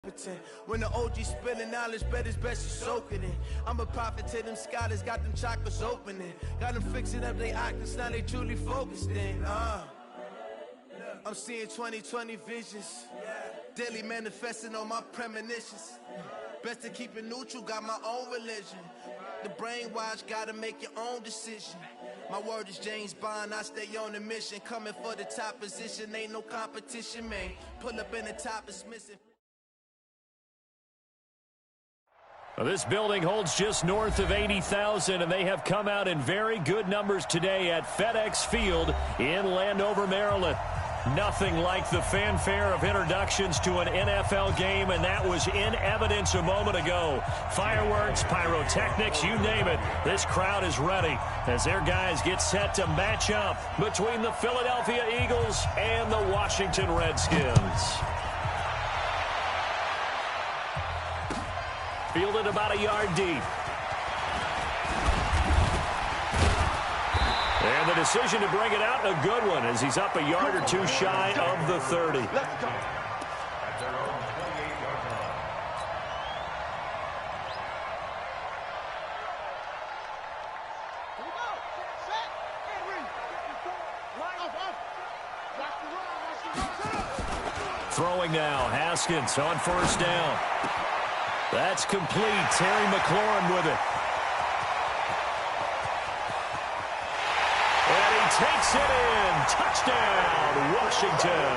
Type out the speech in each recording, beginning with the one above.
competent. When the OG spilling knowledge, bet it's best you soak it in. I'm a prophet to them scholars, got them chakras opening. Got them fixing up they octaves, now they truly focused in. I'm seeing 2020 visions. Daily manifesting on my premonitions. Best to keep it neutral, got my own religion. The brainwash, gotta make your own decision. My word is James Bond, I stay on a mission. Coming for the top position, ain't no competition, man. Pull up in the top, it's missing. Well, this building holds just north of 80,000, and they have come out in very good numbers today at FedEx Field in Landover, Maryland. Nothing like the fanfare of introductions to an NFL game, and that was in evidence a moment ago. Fireworks, pyrotechnics, you name it. This crowd is ready as their guys get set to match up between the Philadelphia Eagles and the Washington Redskins. Fielded about a yard deep. And the decision to bring it out, a good one, as he's up a yard or two shy of the 30. Let's go. Throwing now, Haskins on first down. That's complete. Terry McLaurin with it. And he takes it in. Touchdown, Washington.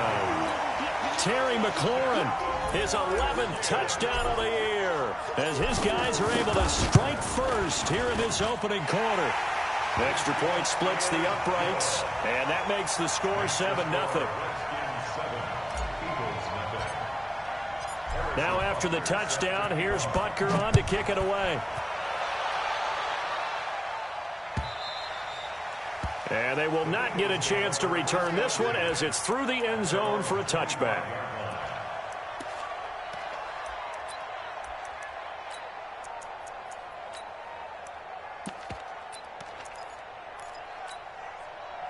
Terry McLaurin, his 11th touchdown of the year, as his guys are able to strike first here in this opening quarter. The extra point splits the uprights, and that makes the score 7-0. Now after the touchdown, here's Butker on to kick it away. And they will not get a chance to return this one as it's through the end zone for a touchback.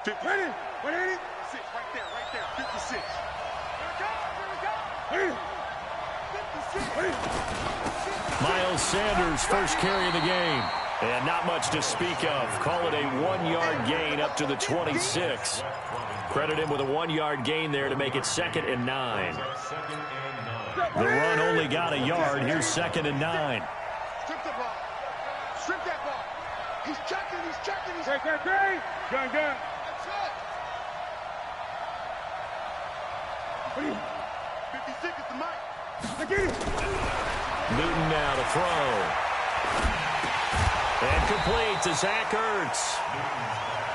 Ready? 180? 6, right there, 56. Here we go. Miles Sanders, first carry of the game. And not much to speak of. Call it a 1-yard gain up to the 26. Credit him with a 1-yard gain there to make it 2nd and 9. The run only got a yard. Here's 2nd and 9. Strip the ball. Strip that ball. He's checking. Gun. That's it. What are you? 56 is the mic. Newton now to throw. And complete to Zach Ertz.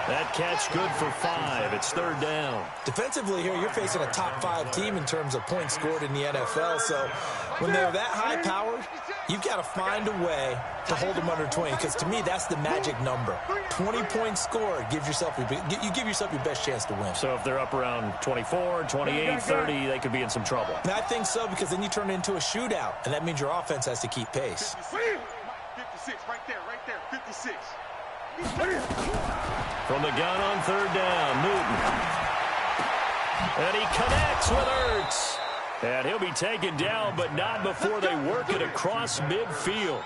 That catch good for 5. It's 3rd down. Defensively here, you're facing a top 5 team in terms of points scored in the NFL. So when they're that high powered, you've got to find a way to hold them under 20. Because to me, that's the magic number. 20 points scored, you give yourself your best chance to win. So if they're up around 24, 28, 30, they could be in some trouble. And I think so, because then you turn it into a shootout, and that means your offense has to keep pace. 56, right there, 56. From the gun on 3rd down, Newton. And he connects with Ertz. And he'll be taken down, but not before they work it across midfield.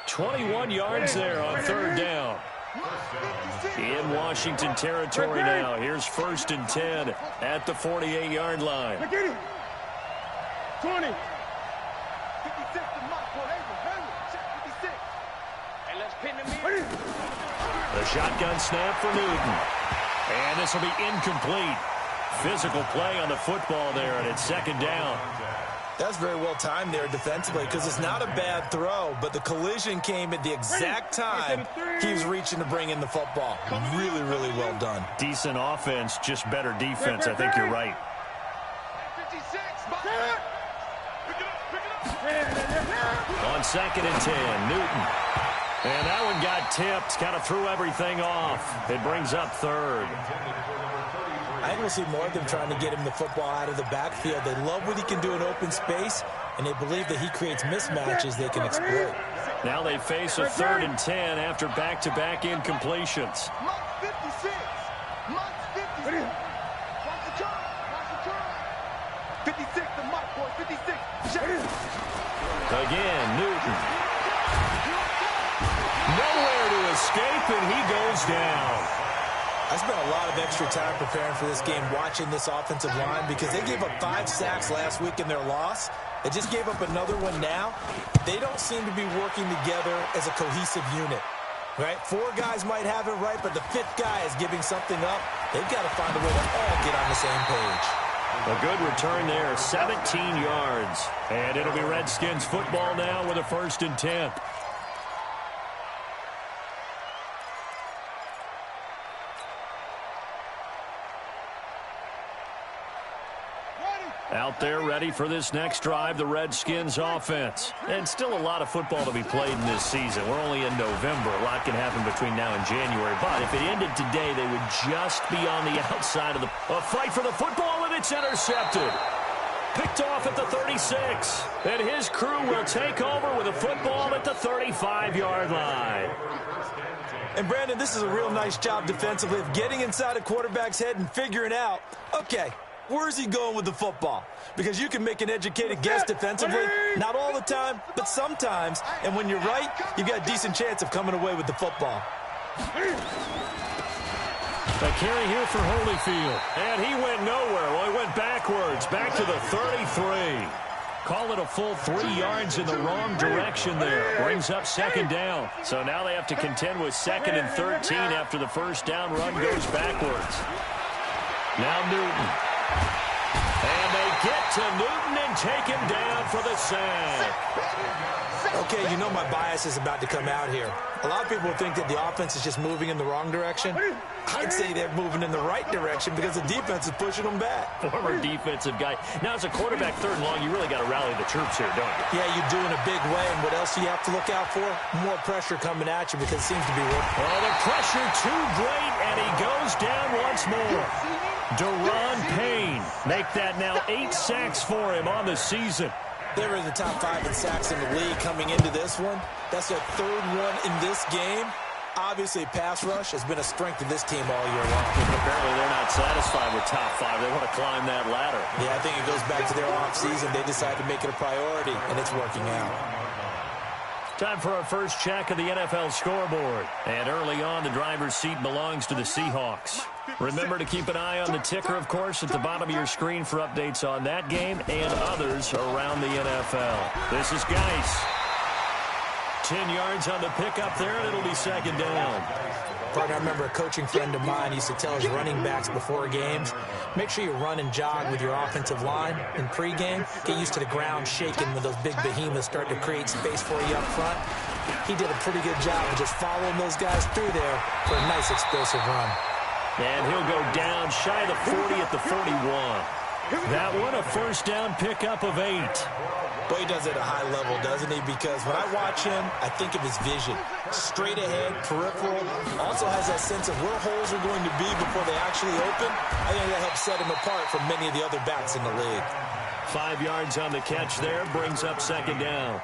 21 yards there on 3rd down. In Washington territory now. Here's 1st and 10 at the 48-yard line. 20. The shotgun snap for Newton. And this will be incomplete. Physical play on the football there, and it's 2nd down. That's very well timed there defensively, because it's not a bad throw, but the collision came at the exact time he was reaching to bring in the football. Really, really well done. Decent offense, just better defense. I think you're right. 56. On 2nd and 10, Newton. And that one got tipped, kind of threw everything off. It brings up 3rd. I think we'll see more of them trying to get him the football out of the backfield. They love what he can do in open space, and they believe that he creates mismatches they can exploit. Now they face a 3rd and 10 after back-to-back incompletions. 56. 56, the mic, boy, 56. Again, Newton. Nowhere to escape, and he goes down. I spent a lot of extra time preparing for this game watching this offensive line because they gave up 5 sacks last week in their loss. They just gave up another one now. They don't seem to be working together as a cohesive unit. Right? 4 guys might have it right, but the 5th guy is giving something up. They've got to find a way to all get on the same page. A good return there, 17 yards. And it'll be Redskins football now with a 1st and 10. Out there ready for this next drive, the Redskins offense. And still a lot of football to be played in this season. We're only in November. A lot can happen between now and January. But if it ended today, they would just be on the outside of the fight for the football, and it's intercepted. Picked off at the 36. And his crew will take over with a football at the 35-yard line. And, Brandon, this is a real nice job defensively of getting inside a quarterback's head and figuring out, okay, where's he going with the football? Because you can make an educated guess defensively. Not all the time, but sometimes. And when you're right, you've got a decent chance of coming away with the football. A carry here for Holyfield. And he went nowhere. Well, he went backwards. Back to the 33. Call it a full 3 yards in the wrong direction there. Brings up 2nd down. So now they have to contend with 2nd and 13 after the 1st down run goes backwards. Now Newton. And they get to Newton and take him down for the sack. Okay, you know my bias is about to come out here. A lot of people think that the offense is just moving in the wrong direction. I'd say they're moving in the right direction because the defense is pushing them back. Former defensive guy. Now, as a quarterback 3rd and long, you really got to rally the troops here, don't you? Yeah, you do in a big way. And what else do you have to look out for? More pressure coming at you because it seems to be working. Oh, the pressure too great, and he goes down once more. Deron Payne. Make that now 8 sacks for him on the season. They were in the top 5 in sacks in the league coming into this one. That's their 3rd one in this game. Obviously, pass rush has been a strength of this team all year long. Apparently, they're not satisfied with top 5. They want to climb that ladder. Yeah, I think it goes back to their offseason. They decided to make it a priority, and it's working out. Time for our first check of the NFL scoreboard. And early on, the driver's seat belongs to the Seahawks. Remember to keep an eye on the ticker, of course, at the bottom of your screen for updates on that game and others around the NFL. This is Geis. 10 yards on the pickup there, and it'll be 2nd down. Partner, I remember a coaching friend of mine used to tell his running backs before games, make sure you run and jog with your offensive line in pregame. Get used to the ground shaking when those big behemoths start to create space for you up front. He did a pretty good job of just following those guys through there for a nice explosive run. And he'll go down shy of the 40 at the 41. That one, a 1st down pickup of 8. Boy, he does it at a high level, doesn't he? Because when I watch him, I think of his vision. Straight ahead, peripheral. Also has that sense of where holes are going to be before they actually open. I think that helps set him apart from many of the other backs in the league. 5 yards on the catch there, brings up 2nd down.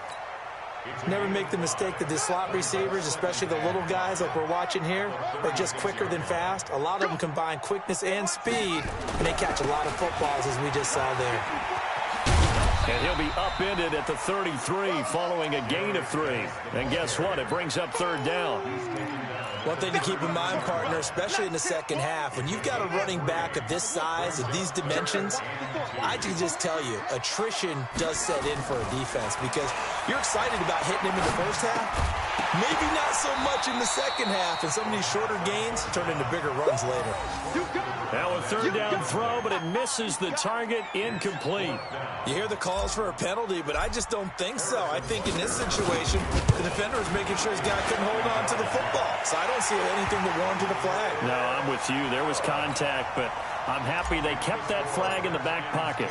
Never make the mistake that the slot receivers, especially the little guys like we're watching here, are just quicker than fast. A lot of them combine quickness and speed, and they catch a lot of footballs, as we just saw there. And he'll be upended at the 33 following a gain of 3. And guess what? It brings up 3rd down. One thing to keep in mind, partner, especially in the 2nd half, when you've got a running back of this size, of these dimensions, I can just tell you, attrition does set in for a defense because you're excited about hitting him in the 1st half. Maybe not so much in the 2nd half, and some of these shorter gains turn into bigger runs later. Now a 3rd down throw, but it misses the target, incomplete. You hear the calls for a penalty, but I just don't think so. I think in this situation, the defender is making sure his guy couldn't hold on to the football. So I don't see anything that warranted a flag. No, I'm with you. There was contact, but I'm happy they kept that flag in the back pocket.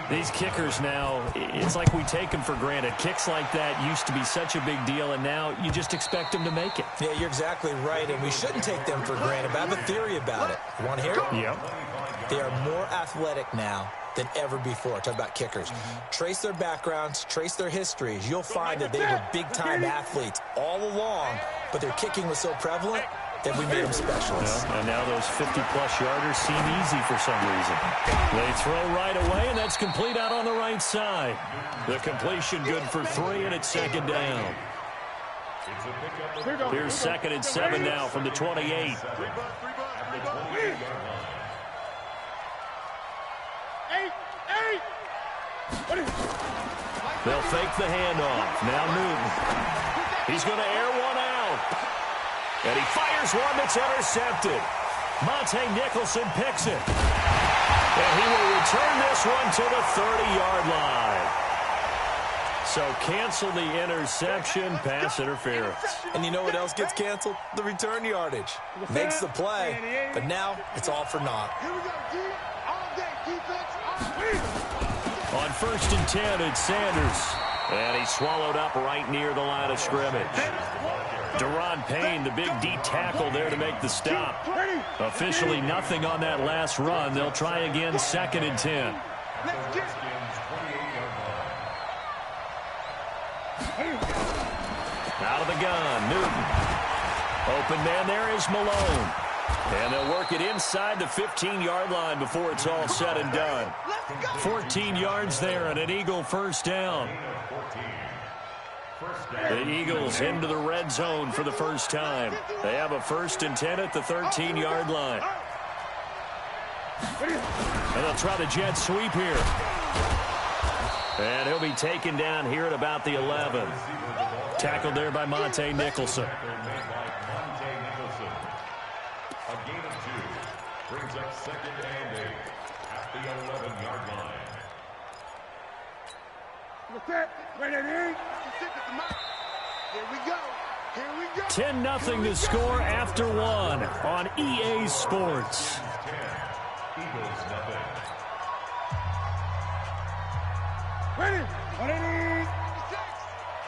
These kickers now, it's like we take them for granted. Kicks like that used to be such a big deal, and now you just expect them to make it. Yeah, you're exactly right, and we shouldn't take them for granted, but I have a theory about it. You want to hear it? Yep. They are more athletic now than ever before. Talk about kickers. Trace their backgrounds, trace their histories. You'll find that they were big-time athletes all along, but their kicking was so prevalent, and we made them specialists. Well, and now those 50-plus yarders seem easy for some reason. They throw right away, and that's complete out on the right side. The completion good for 3, and it's second down. Here's 2nd and 7 now from the 28. They'll fake the handoff. Now Newton. He's going to air one out. And he fires one that's intercepted. Monte Nicholson picks it. And he will return this one to the 30-yard line. So cancel the interception, pass interference. And you know what else gets canceled? The return yardage. Makes the play, but now it's all for naught. Here we go, D. All day, defense, all week. On 1st and 10, it's Sanders. And he's swallowed up right near the line of scrimmage. Deron Payne, the big D tackle there to make the stop. Officially nothing on that last run. They'll try again 2nd and 10. Out of the gun, Newton. Open man there is Malone. And they'll work it inside the 15-yard line before it's all said and done. 14 yards there and an Eagle first down. The Eagles into the red zone for the first time. They have a 1st and 10 at the 13-yard line. And they'll try the jet sweep here. And he'll be taken down here at about the 11. Tackled there by Monte Nicholson. A gain of 2 brings up 2nd and 8 at the 11-yard line. 10-0 to score after 1 on EA Sports. Eagles nothing. Ready? 180.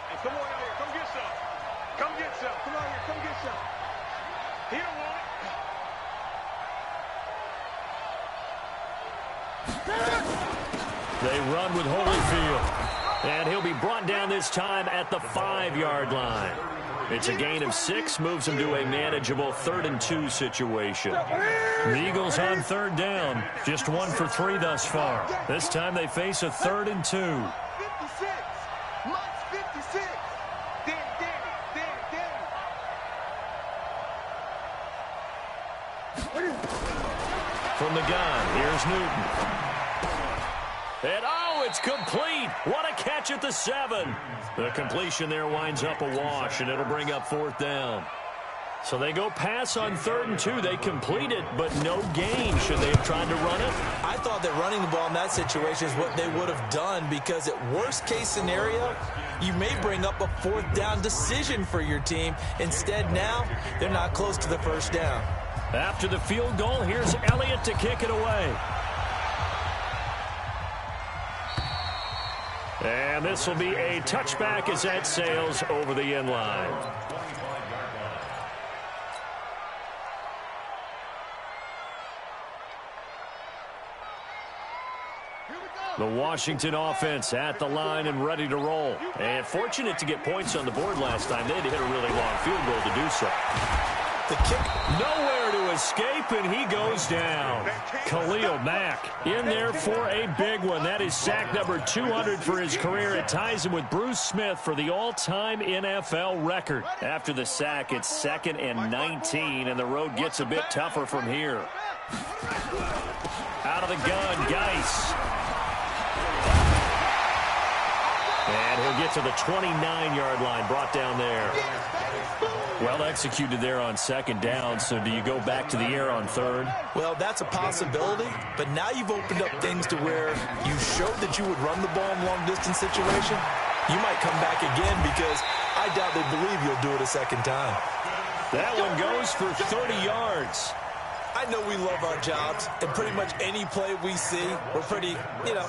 Hey, come on out here. Come get some. Come get some. Come out here. Come get some. He don't want it. They run with Holyfield. And he'll be brought down this time at the 5-yard line. It's a gain of 6, moves them to a manageable 3rd and 2 situation. The Eagles on 3rd down, just 1 for 3 thus far. This time they face a 3rd and 2. 56. Mike's 56. From the gun, here's Newton. And oh, it's complete. What a catch at the 7. The completion there winds up a wash, and it'll bring up 4th down. So they go pass on 3rd and 2. They complete it, but no gain. Should they have tried to run it? I thought that running the ball in that situation is what they would have done, because at worst case scenario, you may bring up a 4th down decision for your team. Instead, now they're not close to the 1st down. After the field goal, here's Elliott to kick it away. And this will be a touchback as that sails over the end line. The Washington offense at the line and ready to roll. And fortunate to get points on the board last time. They had to hit a really long field goal to do so. The kick. Nowhere to escape, and he goes down. Khalil Mack in there for a big one. That is sack number 200 for his career. It ties him with Bruce Smith for the all-time NFL record. After the sack, it's 2nd and 19, and the road gets a bit tougher from here. Out of the gun, Geis. And he'll get to the 29-yard line, brought down there. Well executed there on 2nd down, so do you go back to the air on 3rd? Well, that's a possibility, but now you've opened up things to where you showed that you would run the ball in long-distance situation. You might come back again, because I doubt they believe you'll do it a 2nd time. That one goes for 30 yards. I know we love our jobs, and pretty much any play we see, we're pretty,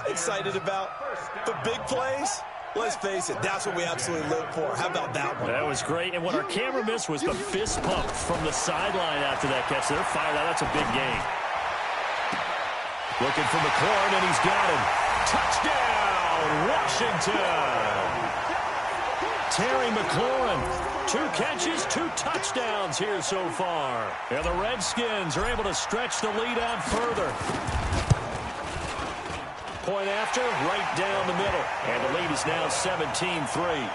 excited about. But big plays, let's face it, that's what we absolutely live for. How about that one? That was great. And what our camera missed was the fist pump from the sideline after that catch. They're fired out. That's a big gain. Looking for McLaurin, and he's got him. Touchdown, Washington. Terry McLaurin, 2 catches, 2 touchdowns here so far. And the Redskins are able to stretch the lead out further. Point after, right down the middle. And the lead is now 17-3.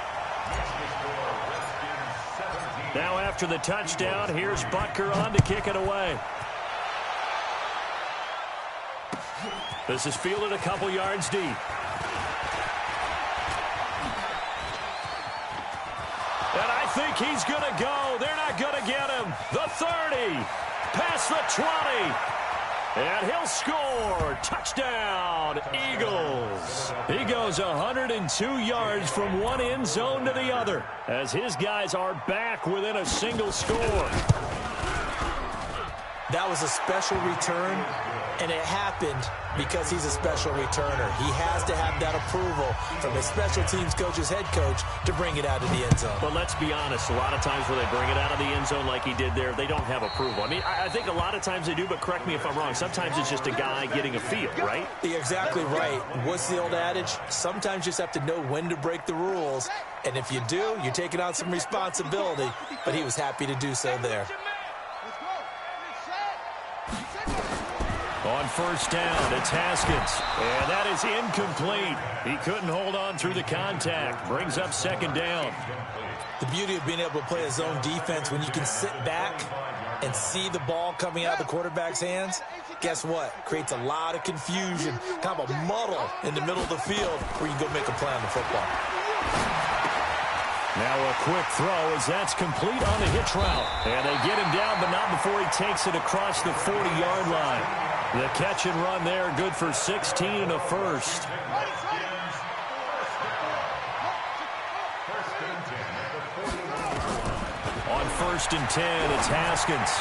Now after the touchdown, here's Butker on to kick it away. This is fielded a couple yards deep. And I think he's going to go. They're not going to get him. The 30, past the 20. And he'll score. Touchdown, Eagles. He goes 102 yards from one end zone to the other as his guys are back within a single score. That was a special return, and it happened because he's a special returner. He has to have that approval from his special teams coach's head coach to bring it out of the end zone. But let's be honest, a lot of times where they bring it out of the end zone like he did there, they don't have approval. I mean, I think a lot of times they do, but correct me if I'm wrong. Sometimes it's just a guy getting a feel, right? You're exactly right. What's the old adage? Sometimes you just have to know when to break the rules. And if you do, you're taking on some responsibility. But he was happy to do so there. On first down, it's Haskins. And that is incomplete. He couldn't hold on through the contact. Brings up second down. The beauty of being able to play a zone defense when you can sit back and see the ball coming out of the quarterback's hands, guess what? Creates a lot of confusion, kind of a muddle in the middle of the field where you can go make a play on the football. Now a quick throw as that's complete on the hitch route. And they get him down, but not before he takes it across the 40-yard line. The catch and run there, good for 16 and a first. On first and 10, it's Haskins.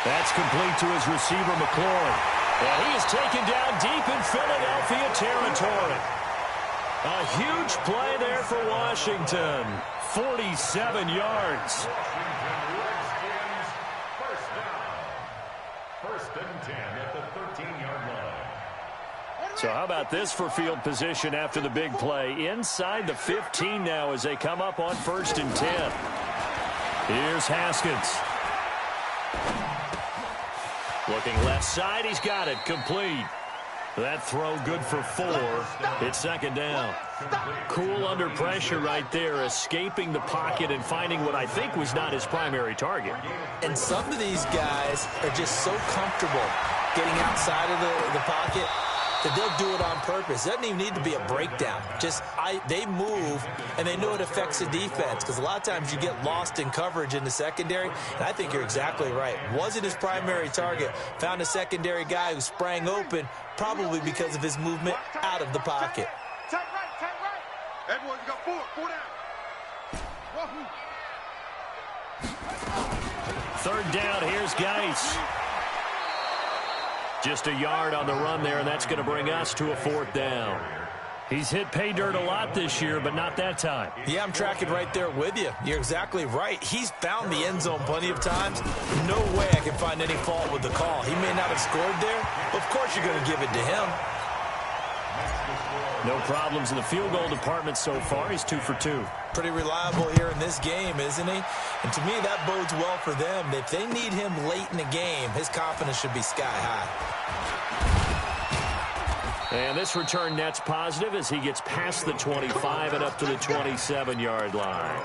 That's complete to his receiver, McLaurin. And he is taken down deep in Philadelphia territory. A huge play there for Washington. 47 yards. So how about this for field position after the big play? Inside the 15 now as they come up on first and 10. Here's Haskins. Looking left side, he's got it, complete. That throw good for 4. It's second down. Cool under pressure right there, escaping the pocket and finding what I think was not his primary target. And some of these guys are just so comfortable getting outside of the pocket that they'll do it on purpose. It doesn't even need to be a breakdown. They move, and they know it affects the defense because a lot of times you get lost in coverage in the secondary, and I think you're exactly right. Wasn't his primary target. Found a secondary guy who sprang open, probably because of his movement out of the pocket. Tight right. Everyone, you got 4 down. Third down, here's Geis. Just a yard on the run there, and that's going to bring us to a 4th down. He's hit pay dirt a lot this year, but not that time. Yeah, I'm tracking right there with you. You're exactly right. He's found the end zone plenty of times. No way I can find any fault with the call. He may not have scored there, but of course you're going to give it to him. No problems in the field goal department so far. He's 2 for 2. Pretty reliable here in this game, isn't he? And to me, that bodes well for them. If they need him late in the game, his confidence should be sky high. And this return net's positive as he gets past the 25 and up to the 27-yard line.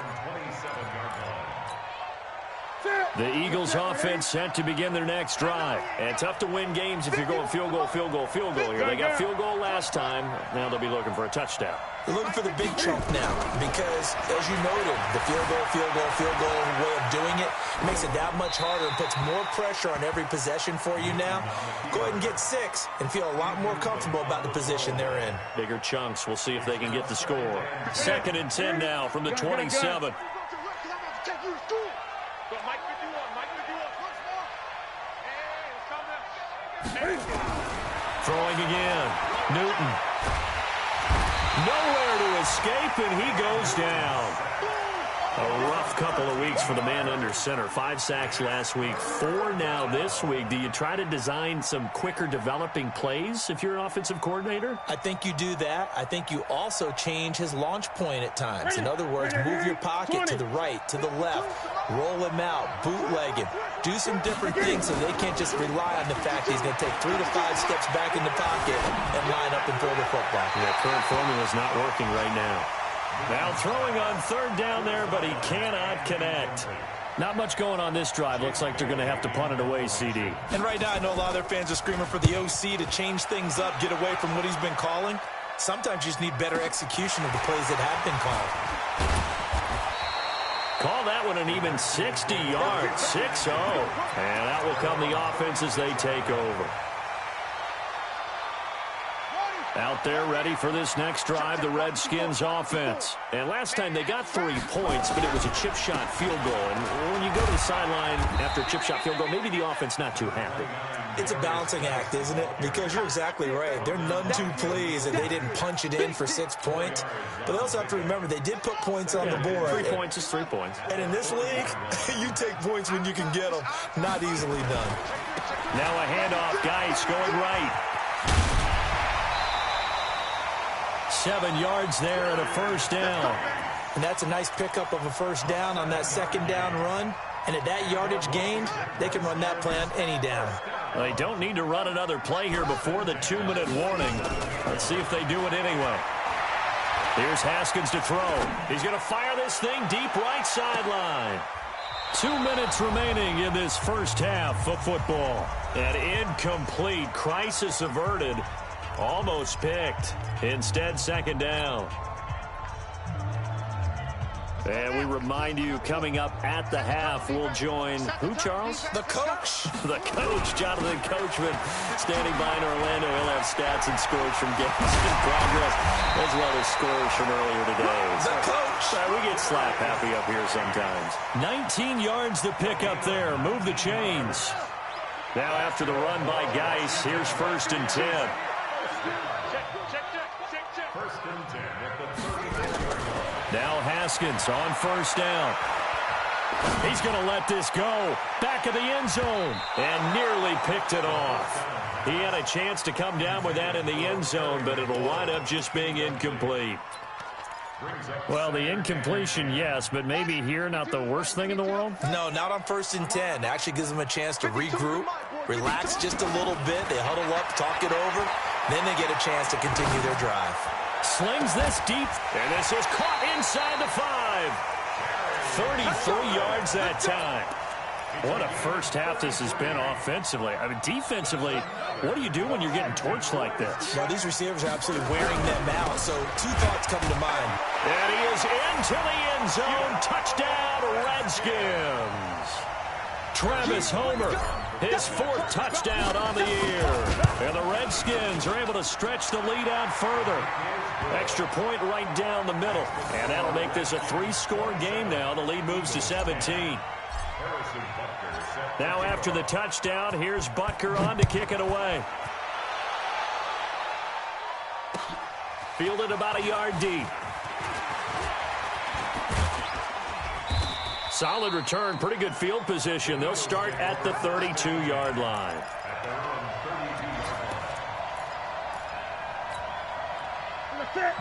The Eagles offense set to begin their next drive. And tough to win games if you're going field goal here. They got field goal last time. Now they'll be looking for a touchdown. They're looking for the big chunk now because, as you noted, the field goal way of doing it makes it that much harder and puts more pressure on every possession for you now. Go ahead and get 6 and feel a lot more comfortable about the position they're in. Bigger chunks. We'll see if they can get the score. 2nd and 10 now from the 27. Throwing again. Newton. Nowhere to escape, and he goes down. A rough couple of weeks for the man under center. 5 sacks last week, 4 now this week. Do you try to design some quicker developing plays if you're an offensive coordinator? I think you do that. I think you also change his launch point at times. In other words, move your pocket to the right, to the left, roll him out, bootleg him. Do some different things so they can't just rely on the fact he's going to take 3 to 5 steps back in the pocket and line up and throw the football. The current formula is not working right now. Now throwing on 3rd down there, but he cannot connect. Not much going on this drive. Looks like they're going to have to punt it away, CD. And right now I know a lot of their fans are screaming for the OC to change things up, get away from what he's been calling. Sometimes you just need better execution of the plays that have been called. Call that one an even 60 yards, 6-0. And out will come the offense as they take over. Out there ready for this next drive, the Redskins offense. And last time they got 3 points, but it was a chip shot field goal. And when you go to the sideline after a chip shot field goal, maybe the offense not too happy. It's a balancing act, isn't it? Because you're exactly right. They're none too pleased that they didn't punch it in for 6 points. But they also have to remember they did put points on the board. 3 points is 3 points. And in this league, you take points when you can get them. Not easily done. Now a handoff. Geis going right. 7 yards there and a 1st down. And that's a nice pickup of a 1st down on that 2nd down run. And at that yardage gained, they can run that play on any down. They don't need to run another play here before the 2-minute warning. Let's see if they do it anyway. Here's Haskins to throw. He's going to fire this thing deep right sideline. 2 minutes remaining in this first half of football. An incomplete, crisis averted. Almost picked. Instead, 2nd down. And we remind you, coming up at the half, we'll join who, Charles? The coach. The coach, Jonathan Coachman, standing by in Orlando. He'll have stats and scores from games in progress, as well as scores from earlier today. The coach. We get slap happy up here sometimes. 19 yards to pick up there. Move the chains. Now after the run by Geis, here's 1st and 10. Now Haskins on 1st down. He's going to let this go. Back of the end zone. And nearly picked it off. He had a chance to come down with that in the end zone, but it'll wind up just being incomplete. Well, the incompletion, yes, but maybe here not the worst thing in the world? No, not on 1st and 10. Actually gives them a chance to regroup, relax just a little bit. They huddle up, talk it over. Then they get a chance to continue their drive. Slings this deep, and this is caught inside the 5. 33 yards that time. What a first half this has been offensively. I mean, defensively, what do you do when you're getting torched like this? Well, these receivers are absolutely wearing them out, so 2 thoughts come to mind. And he is into the end zone. Touchdown, Redskins. Travis Homer, his 4th touchdown on the year. And the Redskins are able to stretch the lead out further. Extra point right down the middle. And that'll make this a 3-score game now. The lead moves to 17. Now after the touchdown, here's Butker on to kick it away. Fielded about a yard deep. Solid return, pretty good field position. They'll start at the 32-yard line.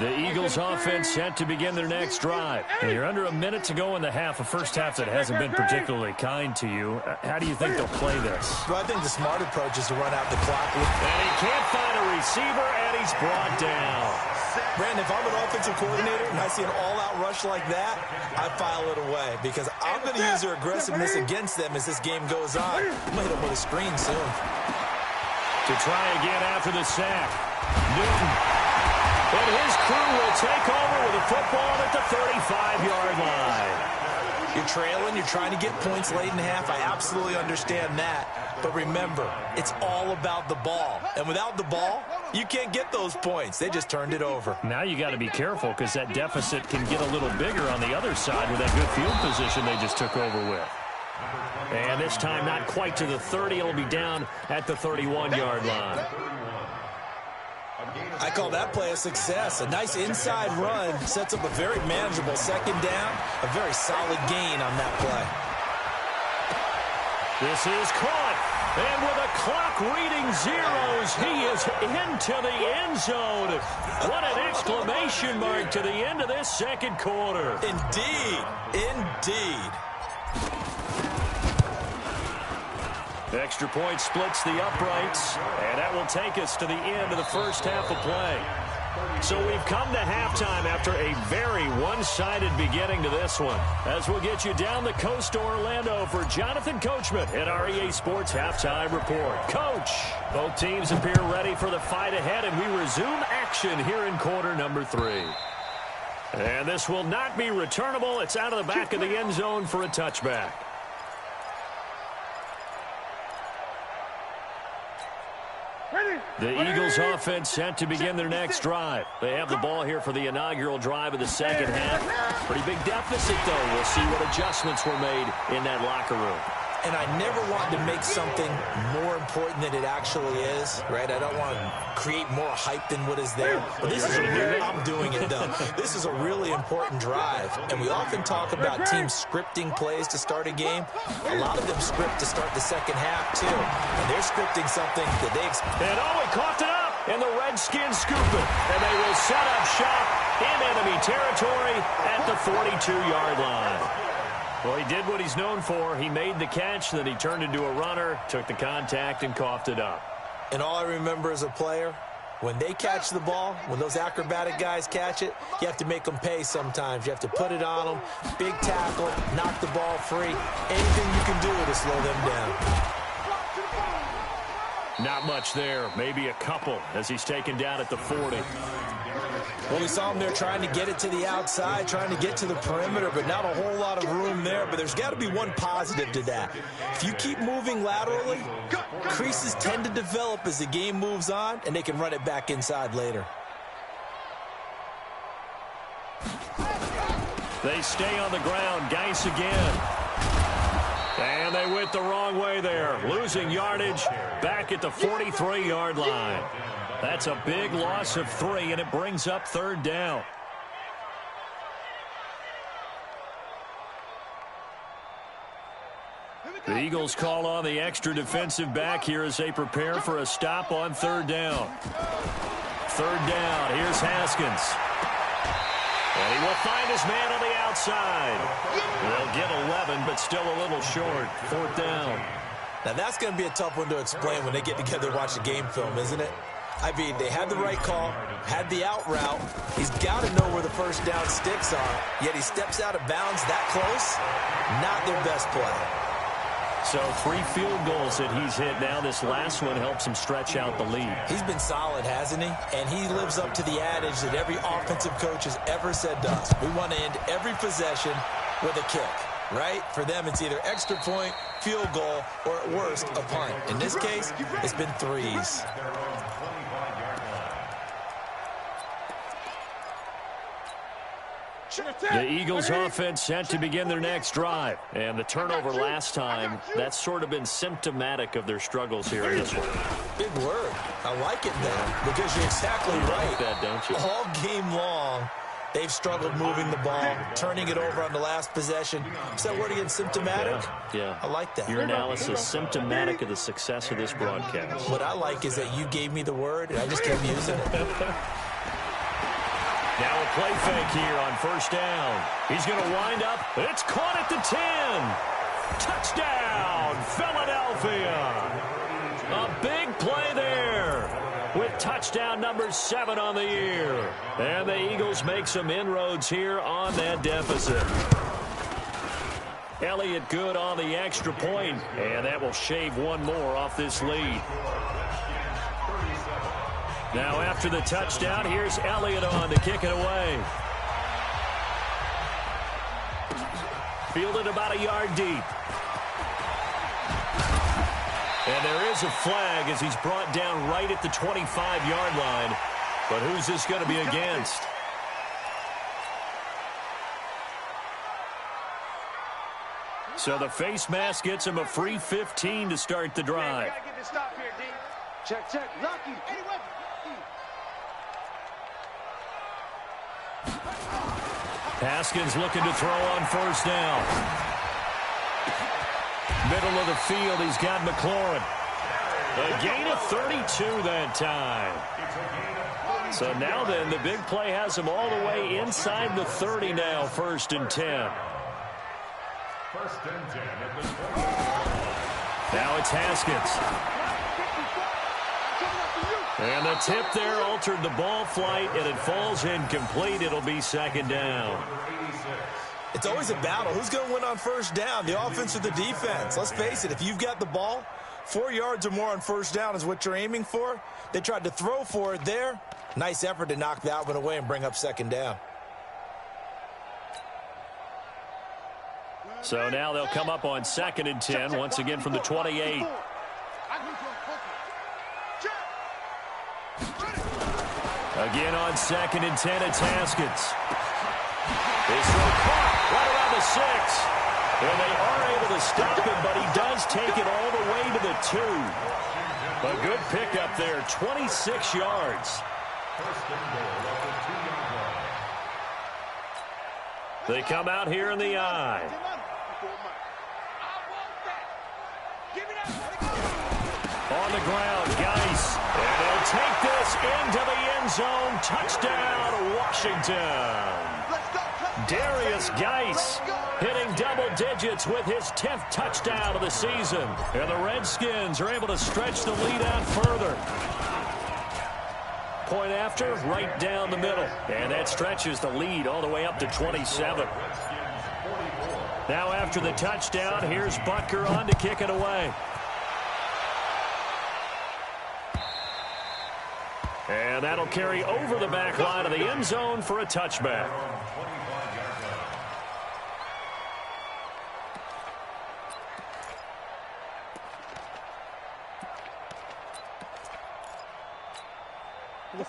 The Eagles offense set to begin their next drive. And you're under a minute to go in the half, a first half that hasn't been particularly kind to you. How do you think they'll play this? Well, I think the smart approach is to run out the clock. And he can't find a receiver, and he's brought down. Brandon, if I'm an offensive coordinator and I see an all-out rush like that, I file it away because I'm going to use their aggressiveness against them as this game goes on. I'm going to hit them with a screen soon. To try again after the sack. Newton. And his crew will take over with a football at the 35-yard line. You're trailing. You're trying to get points late in half. I absolutely understand that. But remember, it's all about the ball. And without the ball, you can't get those points. They just turned it over. Now you got to be careful because that deficit can get a little bigger on the other side with that good field position they just took over with. And this time not quite to the 30. It'll be down at the 31-yard line. I call that play a success. A nice inside run sets up a very manageable second down, a very solid gain on that play. This is caught, and with a clock reading zeros, he is into the end zone. What an exclamation mark to the end of this second quarter. Indeed, indeed. The extra point splits the uprights, and that will take us to the end of the first half of play. So we've come to halftime after a very one-sided beginning to this one. As we'll get you down the coast to Orlando for Jonathan Coachman at our EA Sports Halftime Report. Coach, both teams appear ready for the fight ahead, and we resume action here in quarter number 3. And this will not be returnable. It's out of the back of the end zone for a touchback. The Eagles offense set to begin their next drive. They have the ball here for the inaugural drive of the second half. Pretty big deficit, though. We'll see what adjustments were made in that locker room. And I never want to make something more important than it actually is, right? I don't want to create more hype than what is there. But this is I'm doing it, though. This is a really important drive. And we often talk about teams scripting plays to start a game. A lot of them script to start the second half, too. And they're scripting something that they expect. And he coughed it up. And the Redskins scoop it. And they will set up shop in enemy territory at the 42-yard line. Well, he did what he's known for. He made the catch, then he turned into a runner, took the contact, and coughed it up. And all I remember as a player, when they catch the ball, when those acrobatic guys catch it, you have to make them pay sometimes. You have to put it on them, big tackle, knock the ball free. Anything you can do to slow them down. Not much there. Maybe a couple as he's taken down at the 40. Well, we saw him there trying to get it to the outside, trying to get to the perimeter, but not a whole lot of room there. But there's got to be one positive to that. If you keep moving laterally, creases tend to develop as the game moves on, and they can run it back inside later. They stay on the ground. Geis again. And they went the wrong way there. Losing yardage back at the 43-yard line. That's a big loss of 3, and it brings up third down. The Eagles call on the extra defensive back here as they prepare for a stop on third down. Third down. Here's Haskins. And he will find his man on the outside. They'll get 11, but still a little short. Fourth down. Now, that's going to be a tough one to explain when they get together and watch the game film, isn't it? I mean, they had the right call, had the out route. He's got to know where the first down sticks are, yet he steps out of bounds that close. Not their best play. So 3 field goals that he's hit now. This last one helps him stretch out the lead. He's been solid, hasn't he? And he lives up to the adage that every offensive coach has ever said to us. We want to end every possession with a kick, right? For them, it's either extra point, field goal, or at worst, a punt. In this case, it's been 3s. The Eagles offense set to begin their next drive. And the turnover last time, that's sort of been symptomatic of their struggles here in this one. Big word. I like it now because you're exactly right. Like that, don't you? All game long, they've struggled moving the ball, turning it over on the last possession. Is that word again, symptomatic? Yeah. I like that. Your analysis symptomatic of the success of this broadcast. What I like is that you gave me the word, and I just kept using it. Now a play fake here on first down. He's going to wind up. It's caught at the 10. Touchdown, Philadelphia. A big play there with touchdown number 7 on the year. And the Eagles make some inroads here on that deficit. Elliott good on the extra point, and that will shave one more off this lead. Now after the touchdown, here's Elliott on to kick it away. Fielded about a yard deep. And there is a flag as he's brought down right at the 25-yard line. But who's this going to be against? So the face mask gets him a free 15 to start the drive. Check, check. Lucky. Haskins looking to throw on first down. Middle of the field, he's got McLaurin. A gain of 32 that time. So now then, the big play has him all the way inside the 30 now, 1st and 10. First and 10 at the 20. Now it's Haskins. And the tip there altered the ball flight, and it falls incomplete. It'll be 2nd down. It's always a battle. Who's going to win on first down, the offense or the defense? Let's face it, if you've got the ball, 4 yards or more on first down is what you're aiming for. They tried to throw for it there. Nice effort to knock that one away and bring up 2nd down. So now they'll come up on 2nd and 10, once again from the 28. Again on 2nd and 10, it's Haskins. He's caught right around the 6. And they are able to stop him, but he does take it all the way to the 2. A good pickup there, 26 yards. They come out here in the I. On the ground, Geis. And he'll take this into the end zone. Touchdown, Washington. Darius Geis hitting double digits with his 10th touchdown of the season. And the Redskins are able to stretch the lead out further. Point after, right down the middle. And that stretches the lead all the way up to 27. Now after the touchdown, here's Butker on to kick it away. And that'll carry over the back line of the end zone for a touchback.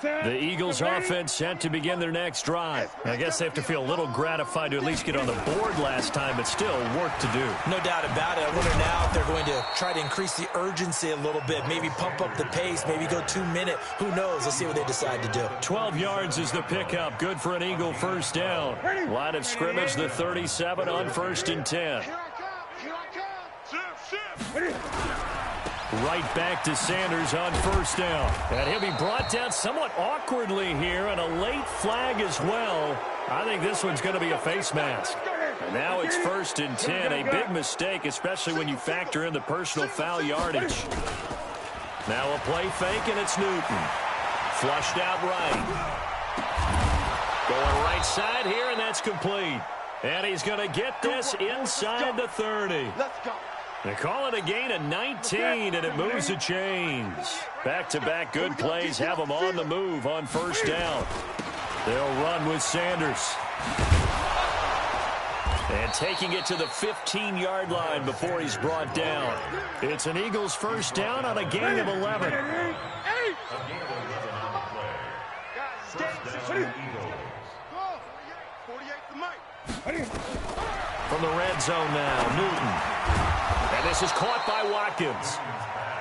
The Eagles offense set to begin their next drive. I guess they have to feel a little gratified to at least get on the board last time, but still work to do. No doubt about it. I wonder now if they're going to try to increase the urgency a little bit, maybe pump up the pace, maybe go 2-minute. Who knows? Let's see what they decide to do. 12 yards is the pickup. Good for an Eagle first down. Line of scrimmage, the 37 on 1st and 10. Right back to Sanders on first down. And he'll be brought down somewhat awkwardly here, and a late flag as well. I think this one's going to be a face mask. And now it's 1st and 10. A big mistake, especially when you factor in the personal foul yardage. Now a play fake, and it's Newton. Flushed out right. Going right side here, and that's complete. And he's going to get this inside the 30. Let's go. They call it a gain of 19, and it moves the chains. Back-to-back good plays have them on the move on first down. They'll run with Sanders. And taking it to the 15-yard line before he's brought down. It's an Eagles first down on a gain of 11. From the red zone now, Newton. And this is caught by Watkins.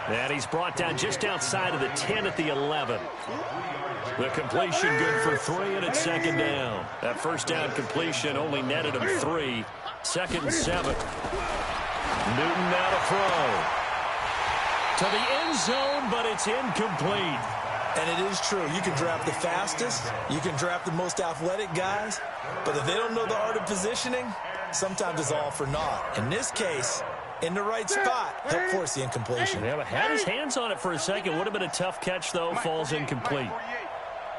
And he's brought down just outside of the 10 at the 11. The completion good for 3, and it's 2nd down. That first down completion only netted him 3. 2nd and 7. Newton now to throw. To the end zone, but it's incomplete. And it is true. You can draft the fastest. You can draft the most athletic guys. But if they don't know the art of positioning, sometimes it's all for naught. In this case, in the right spot, help force the incompletion. Yeah, but had his hands on it for a second. Would have been a tough catch, though. Falls incomplete.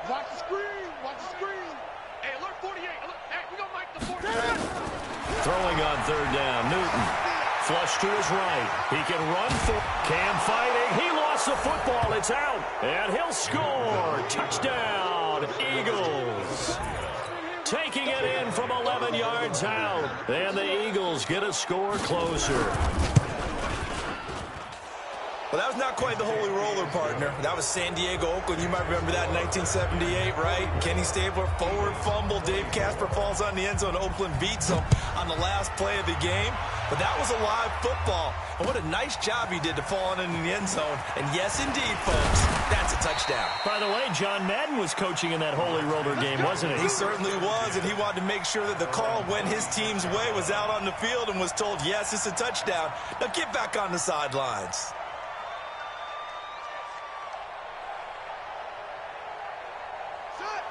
Watch the screen. Watch the screen. Hey, alert 48. Alert. Hey, we gonna make the 48. Throwing on 3rd down, Newton. Flush to his right. He can run for Cam fighting. He lost the football. It's out. And he'll score. Touchdown, Eagles. Taking it in from 11 yards out. And the Eagles get a score closer. Well, that was not quite the holy roller, partner. That was San Diego, Oakland. You might remember that in 1978, right? Kenny Stabler, forward fumble. Dave Casper falls on the end zone. Oakland beats him on the last play of the game. But that was a live football. And what a nice job he did to fall in the end zone. And yes, indeed, folks, that's a touchdown. By the way, John Madden was coaching in that holy roller game, wasn't he? He certainly was, and he wanted to make sure that the call went his team's way, was out on the field, and was told, yes, it's a touchdown. Now get back on the sidelines.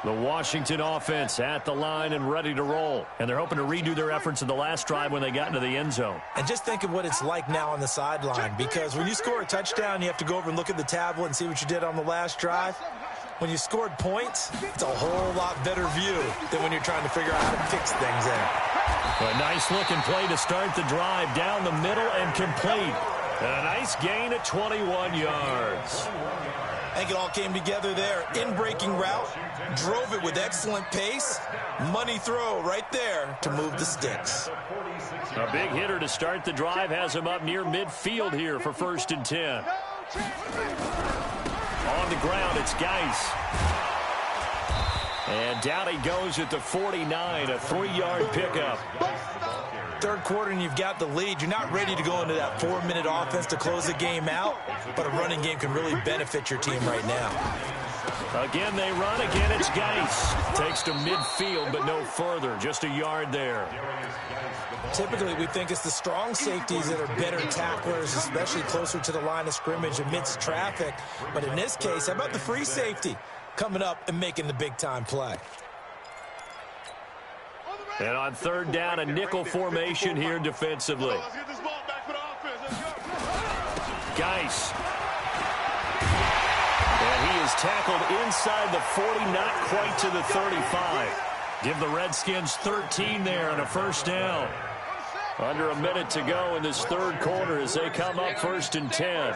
The Washington offense at the line and ready to roll. And they're hoping to redo their efforts in the last drive when they got into the end zone. And just think of what it's like now on the sideline, because when you score a touchdown, you have to go over and look at the tablet and see what you did on the last drive. When you scored points, it's a whole lot better view than when you're trying to figure out how to fix things there. A nice-looking play to start the drive down the middle and complete. A nice gain at 21 yards. I think it all came together there. In-breaking route, drove it with excellent pace. Money throw right there to move the sticks. A big hitter to start the drive has him up near midfield here for 1st and 10. On the ground, it's Geis. And down he goes at the 49, a 3-yard pickup. Third quarter and you've got the lead. You're not ready to go into that 4-minute offense to close the game out, but a running game can really benefit your team right now. Again, they run. Again, it's Geis. Takes to midfield, but no further. Just a yard there. Typically, we think it's the strong safeties that are better tacklers, especially closer to the line of scrimmage amidst traffic. But in this case, how about the free safety coming up and making the big-time play? And on 3rd down, a nickel formation here defensively. Geis. And he is tackled inside the 40, not quite to the 35. Give the Redskins 13 there and a 1st down. Under a minute to go in this 3rd quarter as they come up 1st and 10.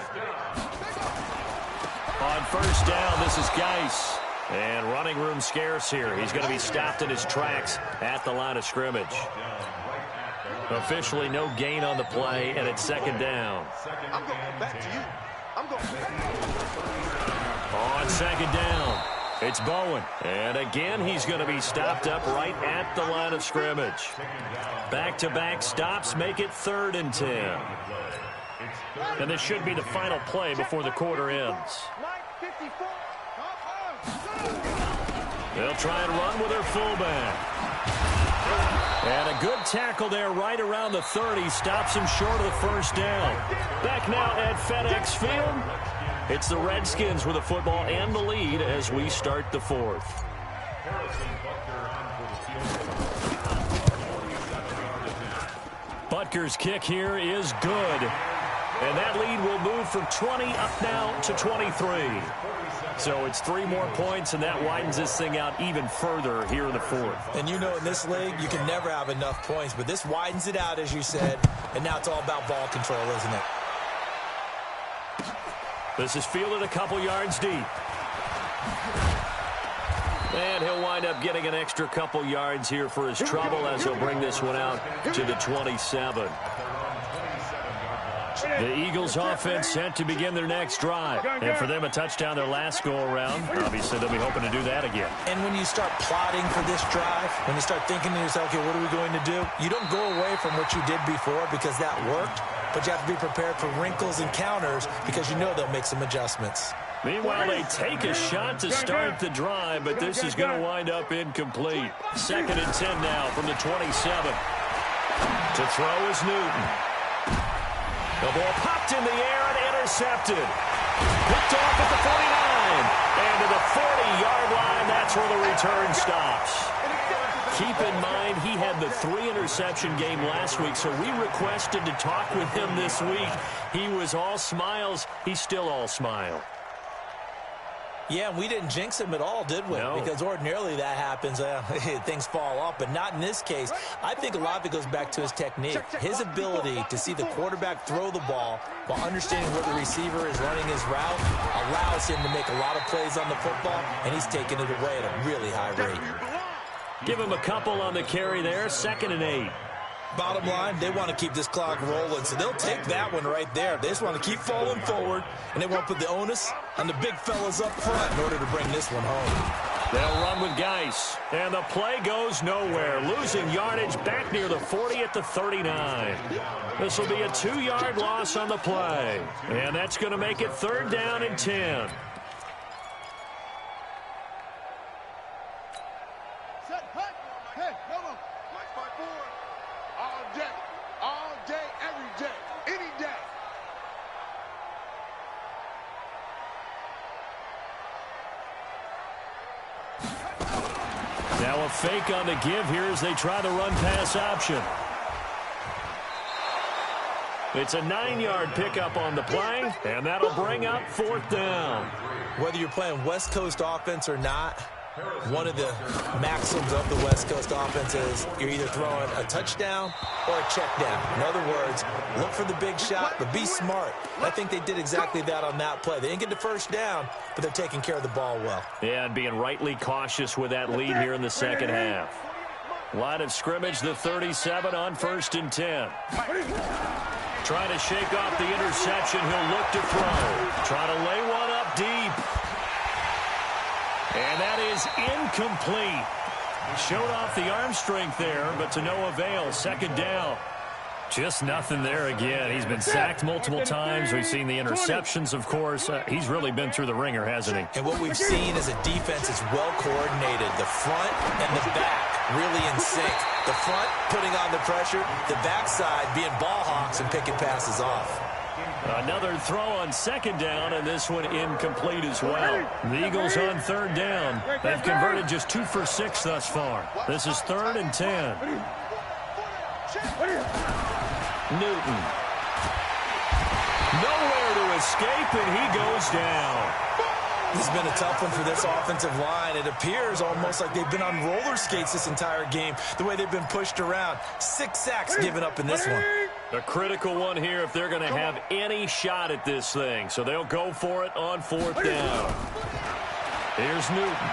On 1st down, this is Geis. And running room scarce here. He's going to be stopped in his tracks at the line of scrimmage. Officially no gain on the play, and it's 2nd down. I'm going back to you. I'm going On 2nd down, it's Bowen. And again, he's going to be stopped up right at the line of scrimmage. Back-to-back stops make it 3rd and 10. And this should be the final play before the quarter ends. They'll try and run with their fullback. And a good tackle there right around the 30. Stops him short of the 1st down. Back now at FedEx Field. It's the Redskins with the football and the lead as we start the 4th. Butker's kick here is good. And that lead will move from 20 up now to 23. So it's 3 more points, and that widens this thing out even further here in the 4th. And you know, in this league, you can never have enough points, but this widens it out, as you said, and now it's all about ball control, isn't it? This is fielded a couple yards deep. And he'll wind up getting an extra couple yards here for his trouble as he'll bring this one out to the 27. The Eagles offense set to begin their next drive. And for them, a touchdown their last go-around. Obviously, they'll be hoping to do that again. And when you start plotting for this drive, when you start thinking to yourself, okay, what are we going to do? You don't go away from what you did before because that worked, but you have to be prepared for wrinkles and counters because you know they'll make some adjustments. Meanwhile, they take a shot to start the drive, but this is going to wind up incomplete. 2nd and 10 now from the 27. To throw is Newton. The ball popped in the air and intercepted. Picked off at the 49. And to the 40-yard line, that's where the return stops. Keep in mind, he had the 3-interception game last week, so we requested to talk with him this week. He was all smiles. He's still all smile. Yeah, and we didn't jinx him at all, did we? No. Because ordinarily that happens, things fall off, but not in this case. I think a lot of it goes back to his technique. His ability to see the quarterback throw the ball while understanding where the receiver is running his route allows him to make a lot of plays on the football, and he's taking it away at a really high rate. Give him a couple on the carry there. 2nd and 8. Bottom line, they want to keep this clock rolling, so they'll take that one right there. They just want to keep falling forward, and they won't put the onus on the big fellas up front in order to bring this one home. They'll run with Geis, and the play goes nowhere, losing yardage back near the 40 at the 39. This will be a 2-yard loss on the play, and that's going to make it 3rd down and 10. Now a fake on the give here as they try the run-pass option. It's a 9-yard pickup on the play, and that'll bring up 4th down. Whether you're playing West Coast offense or not, one of the maxims of the West Coast offense is you're either throwing a touchdown or a check down. In other words, look for the big shot, but be smart. I think they did exactly that on that play. They didn't get the first down, but they're taking care of the ball well. Yeah, and being rightly cautious with that lead here in the second half. Line of scrimmage, the 37 on 1st and 10. Trying to shake off the interception. He'll look to throw. Trying to lay one up deep. And that is incomplete. Showed off the arm strength there, but to no avail. 2nd down. Just nothing there again. He's been sacked multiple times. We've seen the interceptions, of course. He's really been through the ringer, hasn't he? And what we've seen is a defense is well coordinated. The front and the back really in sync. The front putting on the pressure. The backside being ball hawks and picking passes off. Another throw on 2nd down, and this one incomplete as well. The Eagles on 3rd down. They've converted just 2 for 6 thus far. This is 3rd and 10. Newton. Nowhere to escape, and he goes down. This has been a tough one for this offensive line. It appears almost like they've been on roller skates this entire game, the way they've been pushed around. 6 sacks given up in this one. A critical one here if they're going to have any shot at this thing. So they'll go for it on 4th down. Here's Newton.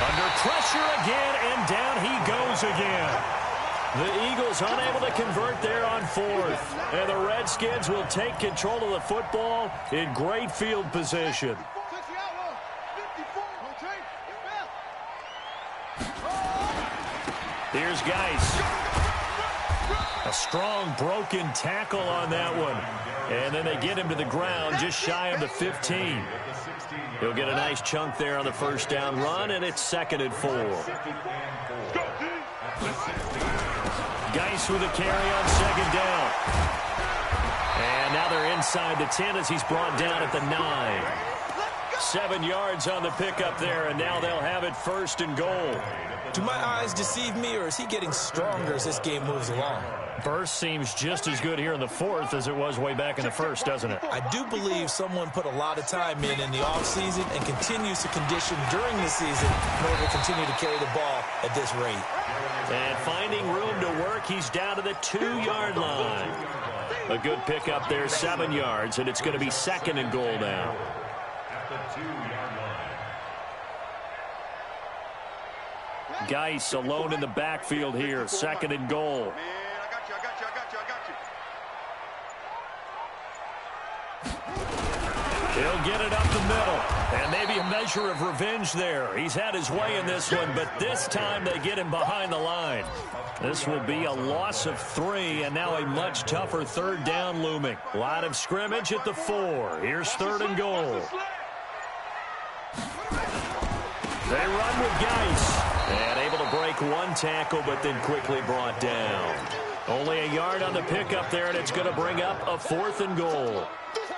Under pressure again, and down he goes again. The Eagles unable to convert there on 4th. And the Redskins will take control of the football in great field position. Here's Geis. A strong broken tackle on that one. And then they get him to the ground just shy of the 15. He'll get a nice chunk there on the 1st down run, and it's 2nd and 4. Geis with a carry on 2nd down. And now they're inside the 10 as he's brought down at the 9. 7 yards on the pickup there, and now they'll have it 1st and goal. Do my eyes deceive me, or is he getting stronger as this game moves along? Burst seems just as good here in the 4th as it was way back in the 1st, doesn't it? I do believe someone put a lot of time in the offseason and continues to condition during the season in order to continue to carry the ball at this rate. And finding room to work, he's down to the 2-yard line. A good pickup there, 7 yards, and it's going to be 2nd and goal now. At the 2-yard line. Geis alone in the backfield here, 2nd and goal. He'll get it up the middle, and maybe a measure of revenge there. He's had his way in this one, but this time they get him behind the line. This will be a loss of 3, and now a much tougher 3rd down looming. Line of scrimmage at the 4. Here's 3rd and goal. They run with Geis, and able to break 1 tackle, but then quickly brought down. Only a yard on the pickup there, and it's going to bring up a 4th and goal.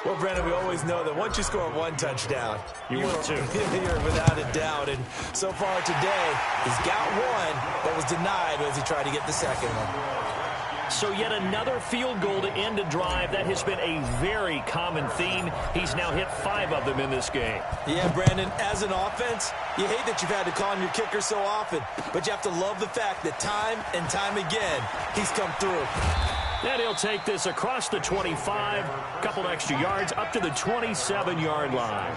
Well, Brandon, we always know that once you score 1 touchdown, you want to. You're without a doubt. And so far today, he's got 1 that was denied as he tried to get the 2nd one. So yet another field goal to end a drive. That has been a very common theme. He's now hit 5 of them in this game. Yeah, Brandon, as an offense, you hate that you've had to call on your kicker so often, but you have to love the fact that time and time again, he's come through. And he'll take this across the 25, a couple extra yards, up to the 27-yard line.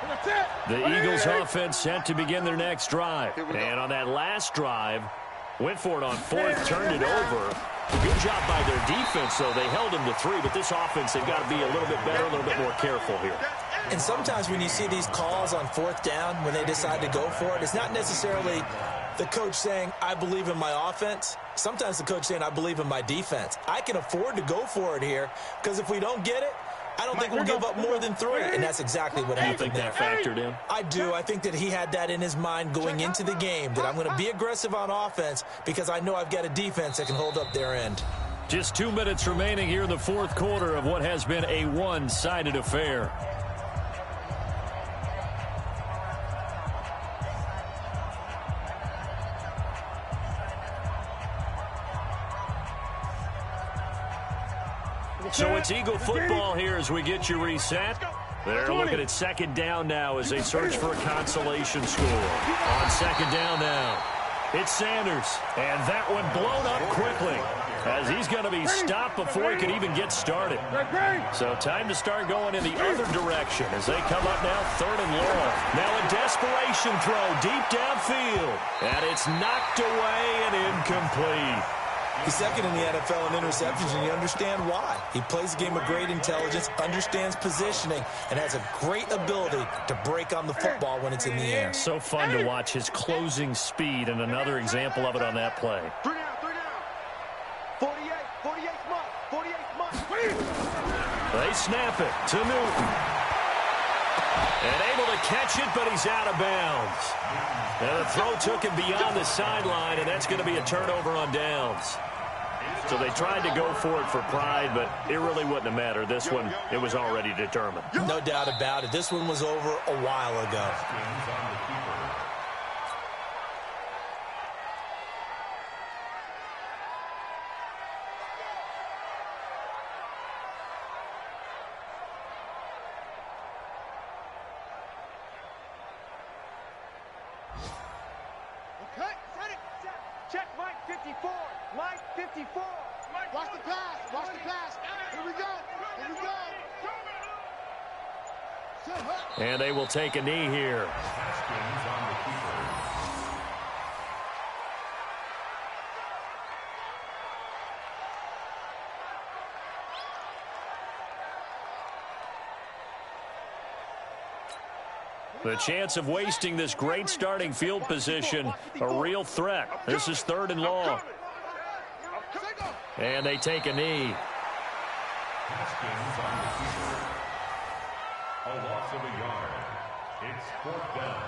That's it. The Eagles offense set to begin their next drive. And on that last drive, went for it on fourth, turned it over. Good job by their defense, though. They held them to 3, but this offense, they've got to be a little bit better, a little bit more careful here. And sometimes when you see these calls on fourth down, when they decide to go for it, it's not necessarily the coach saying, I believe in my offense. Sometimes the coach saying, I believe in my defense. I can afford to go for it here, because if we don't get it, I don't think we'll give up more than 3, and that's exactly what happened there. Do you think that factored in? I do. I think that he had that in his mind going into the game, that I'm going to be aggressive on offense because I know I've got a defense that can hold up their end. Just 2 minutes remaining here in the fourth quarter of what has been a one-sided affair. So it's Eagle football here as we get you reset. They're looking at second down now as they search for a consolation score. On second down now, it's Sanders. And that one blown up quickly as he's going to be stopped before he can even get started. So time to start going in the other direction as they come up now, third and long. Now a desperation throw deep downfield. And it's knocked away and incomplete. He's second in the NFL in interceptions, and you understand why. He plays a game of great intelligence, understands positioning, and has a great ability to break on the football when it's in the air. So fun to watch his closing speed, and another example of it on that play. 3 down, 3 down. 48 month. They snap it to Newton. And able to catch it, but he's out of bounds. And the throw took him beyond the sideline, and that's going to be a turnover on downs. So they tried to go for it for pride, but it really wouldn't have mattered. This one, it was already determined. No doubt about it. This one was over a while ago. Check Mike 54. Mike 54. Watch the pass. Watch the pass. Here we go. Here we go. And they will take a knee here. The chance of wasting this great starting field position, a real threat. This is third and long. And they take a knee. A loss of a yard. It's fourth down.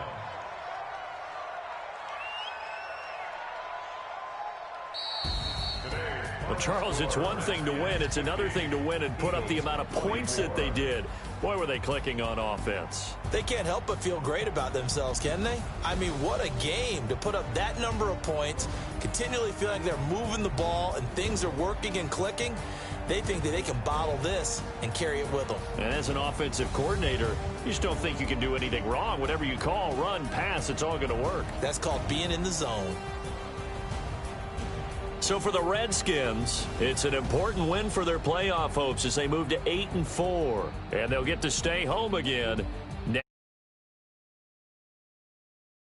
Well, Charles, it's one thing to win. It's another thing to win and put up the amount of points that they did. Boy, were they clicking on offense. They can't help but feel great about themselves, can they? I mean, what a game to put up that number of points, continually feel like they're moving the ball and things are working and clicking. They think that they can bottle this and carry it with them. And as an offensive coordinator, you just don't think you can do anything wrong. Whatever you call, run, pass, it's all going to work. That's called being in the zone. So for the Redskins, it's an important win for their playoff hopes as they move to 8-4. And they'll get to stay home again